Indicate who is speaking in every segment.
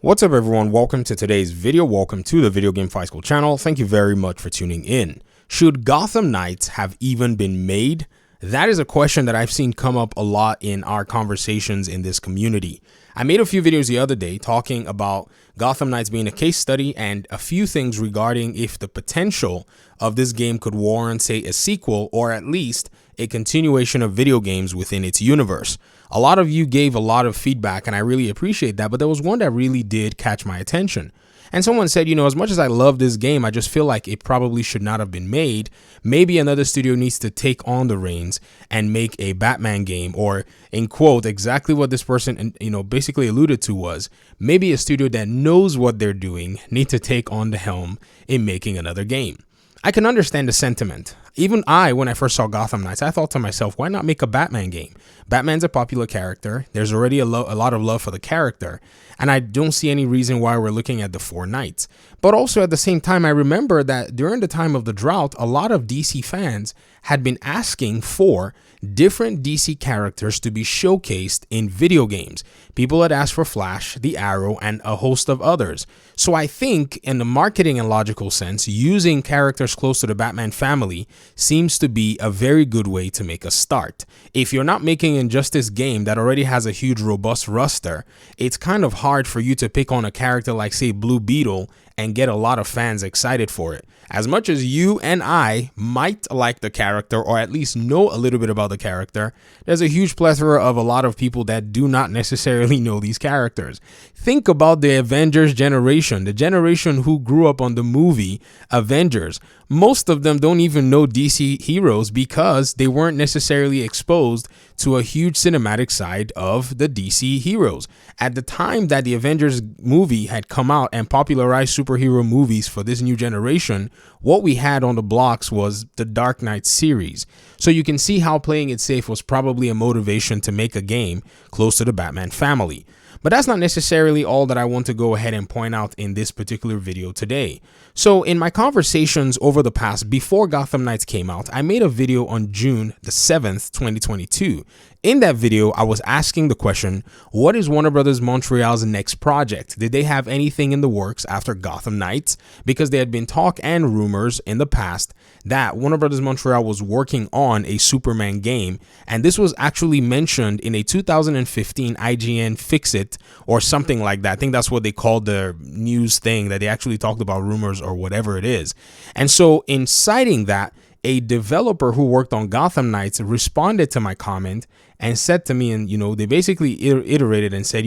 Speaker 1: What's up everyone, welcome to today's video. Welcome to the Video Game Fight School channel. Thank you very much for tuning in. Should Gotham Knights have even been made? That is a question that I've seen come up a lot in our conversations in this community. I made a few videos the other day talking about Gotham Knights being a case study and a few things regarding if the potential of this game could warrant, say, a sequel or at least a continuation of video games within its universe. A lot of you gave a lot of feedback and I really appreciate that, but there was one that really did catch my attention. And someone said, you know, as much as I love this game, I just feel like it probably should not have been made. Maybe another studio needs to take on the reins and make a Batman game, or in quote, exactly what this person, basically alluded to was maybe a studio that knows what they're doing need to take on the helm in making another game. I can understand the sentiment. Even when I first saw Gotham Knights, I thought to myself, why not make a Batman game? Batman's a popular character. There's already a lot of love for the character. And I don't see any reason why we're looking at the four Knights. But also at the same time, I remember that during the time of the drought, a lot of DC fans had been asking for different DC characters to be showcased in video games. People had asked for Flash, the Arrow, and a host of others. So I think in the marketing and logical sense, using characters close to the Batman family seems to be a very good way to make a start. If you're not making an Injustice game that already has a huge robust roster, it's kind of hard for you to pick on a character like, say, Blue Beetle and get a lot of fans excited for it. As much as you and I might like the character or at least know a little bit about the character, there's a huge plethora of a lot of people that do not necessarily know these characters. Think about the Avengers generation, the generation who grew up on the movie Avengers. Most of them don't even know DC heroes because they weren't necessarily exposed to a huge cinematic side of the DC heroes. At the time that the Avengers movie had come out and popularized superhero movies for this new generation, what we had on the blocks was the Dark Knight series. So you can see how playing it safe was probably a motivation to make a game close to the Batman family. But that's not necessarily all that I want to go ahead and point out in this particular video today. So in my conversations over the past, before Gotham Knights came out, I made a video on June the 7th, 2022. In that video, I was asking the question, what is Warner Brothers Montreal's next project? Did they have anything in the works after Gotham Knights? Because there had been talk and rumors in the past that Warner Brothers Montreal was working on a Superman game. And this was actually mentioned in a 2015 IGN Fix It or something like that. I think that's what they called the news thing, that they actually talked about rumors or whatever it is. And so in citing that, a developer who worked on Gotham Knights responded to my comment and said to me, and they basically iterated and said,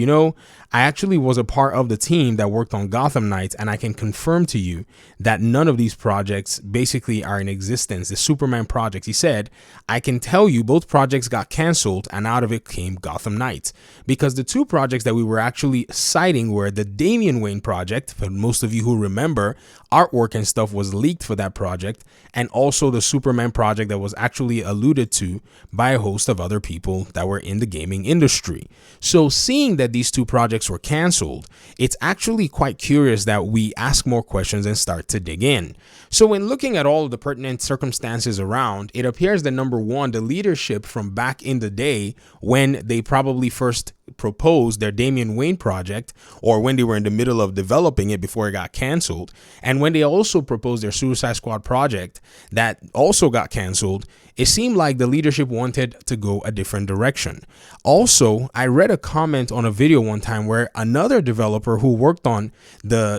Speaker 1: I actually was a part of the team that worked on Gotham Knights, and I can confirm to you that none of these projects basically are in existence. The Superman project, he said, I can tell you both projects got canceled and out of it came Gotham Knights, because the two projects that we were actually citing were the Damian Wayne project. For most of you who remember, artwork and stuff was leaked for that project, and also the Superman project that was actually alluded to by a host of other people that were in the gaming industry. So seeing that these two projects were canceled, it's actually quite curious that we ask more questions and start to dig in. So when looking at all of the pertinent circumstances around, it appears that number one, the leadership from back in the day when they probably first proposed their Damian Wayne project, or when they were in the middle of developing it before it got canceled, and when they also proposed their Suicide Squad project that also got canceled, it seemed like the leadership wanted to go a different direction. Also, I read a comment on a video one time where another developer who worked on the,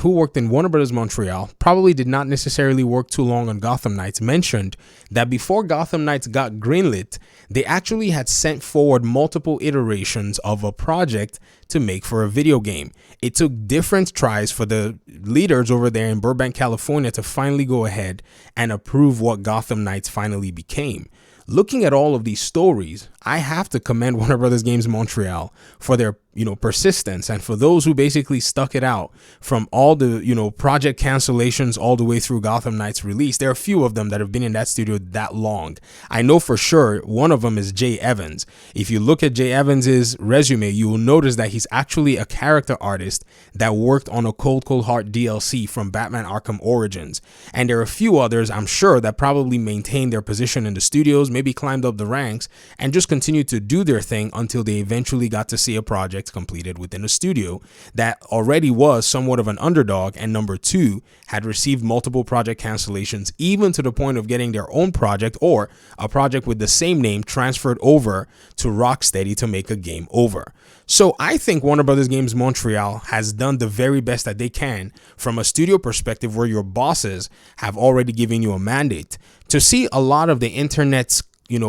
Speaker 1: who worked in Warner Brothers Montreal, probably did not necessarily work too long on Gotham Knights, mentioned that before Gotham Knights got greenlit, they actually had sent forward multiple iterations of a project to make for a video game. It took different tries for the leaders over there in Burbank, California to finally go ahead and approve what Gotham Knights finally became. Looking at all of these stories, I have to commend Warner Brothers Games Montreal for their persistence, and for those who basically stuck it out from all the project cancellations all the way through Gotham Knights release. There are a few of them that have been in that studio that long. I know for sure one of them is Jay Evans. If you look at Jay Evans's resume, you will notice that he's actually a character artist that worked on a Cold Heart DLC from Batman Arkham Origins. And there are a few others, I'm sure, that probably maintained their position in the studios, maybe climbed up the ranks and just continued to do their thing until they eventually got to see a project completed within a studio that already was somewhat of an underdog, and number two, had received multiple project cancellations, even to the point of getting their own project or a project with the same name transferred over to Rocksteady to make a game over. So I think Warner Brothers Games Montreal has done the very best that they can from a studio perspective, where your bosses have already given you a mandate. To see a lot of the internet's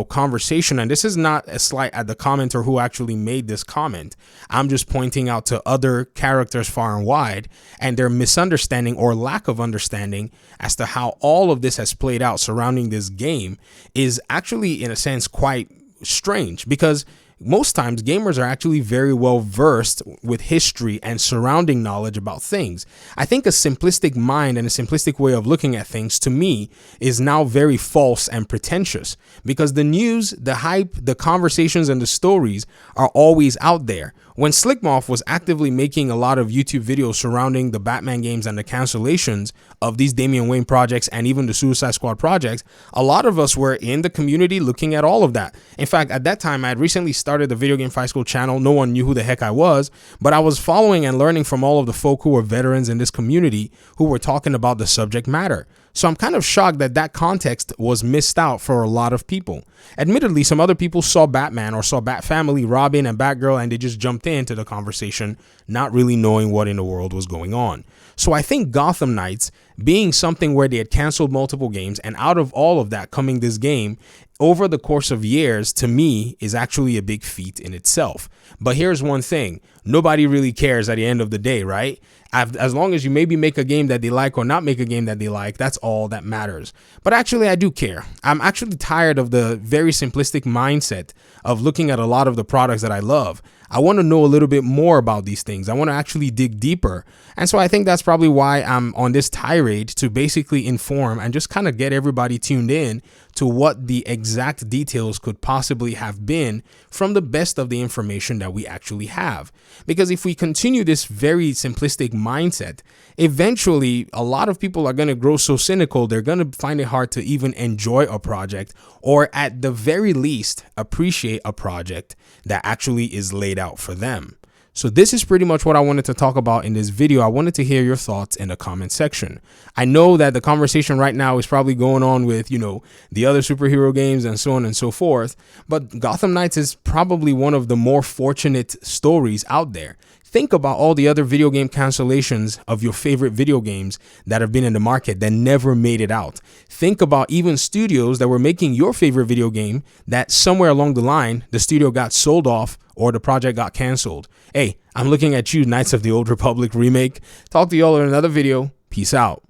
Speaker 1: conversation, and this is not a slight at the commenter who actually made this comment, I'm just pointing out to other characters far and wide and their misunderstanding or lack of understanding as to how all of this has played out surrounding this game is actually, in a sense, quite strange, because most times gamers are actually very well versed with history and surrounding knowledge about things. I think a simplistic mind and a simplistic way of looking at things, to me, is now very false and pretentious, because the news, the hype, the conversations, and the stories are always out there. When Slickmoth was actively making a lot of YouTube videos surrounding the Batman games and the cancellations of these Damian Wayne projects and even the Suicide Squad projects, a lot of us were in the community looking at all of that. In fact, at that time, I had recently started the Video Game Fight School channel. No one knew who the heck I was, but I was following and learning from all of the folk who were veterans in this community who were talking about the subject matter. So I'm kind of shocked that that context was missed out for a lot of people. Admittedly, some other people saw Batman or saw Bat Family, Robin, and Batgirl, and they just jumped into the conversation, not really knowing what in the world was going on. So I think Gotham Knights, being something where they had canceled multiple games, and out of all of that coming this game over the course of years, to me, is actually a big feat in itself. But here's one thing: nobody really cares at the end of the day, right? As long as you maybe make a game that they like or not make a game that they like, that's all that matters. But actually, I do care. I'm actually tired of the very simplistic mindset of looking at a lot of the products that I love. I want to know a little bit more about these things. I want to actually dig deeper. And so I think that's probably why I'm on this tirade, to basically inform and just kind of get everybody tuned in to what the exact details could possibly have been from the best of the information that we actually have. Because if we continue this very simplistic mindset, eventually a lot of people are going to grow so cynical, they're going to find it hard to even enjoy a project, or at the very least appreciate a project that actually is laid out for them. So this is pretty much what I wanted to talk about in this video. I wanted to hear your thoughts in the comment section. I know that the conversation right now is probably going on with, the other superhero games and so on and so forth, but Gotham Knights is probably one of the more fortunate stories out there. Think about all the other video game cancellations of your favorite video games that have been in the market that never made it out. Think about even studios that were making your favorite video game that somewhere along the line, the studio got sold off or the project got canceled. Hey, I'm looking at you, Knights of the Old Republic remake. Talk to y'all in another video. Peace out.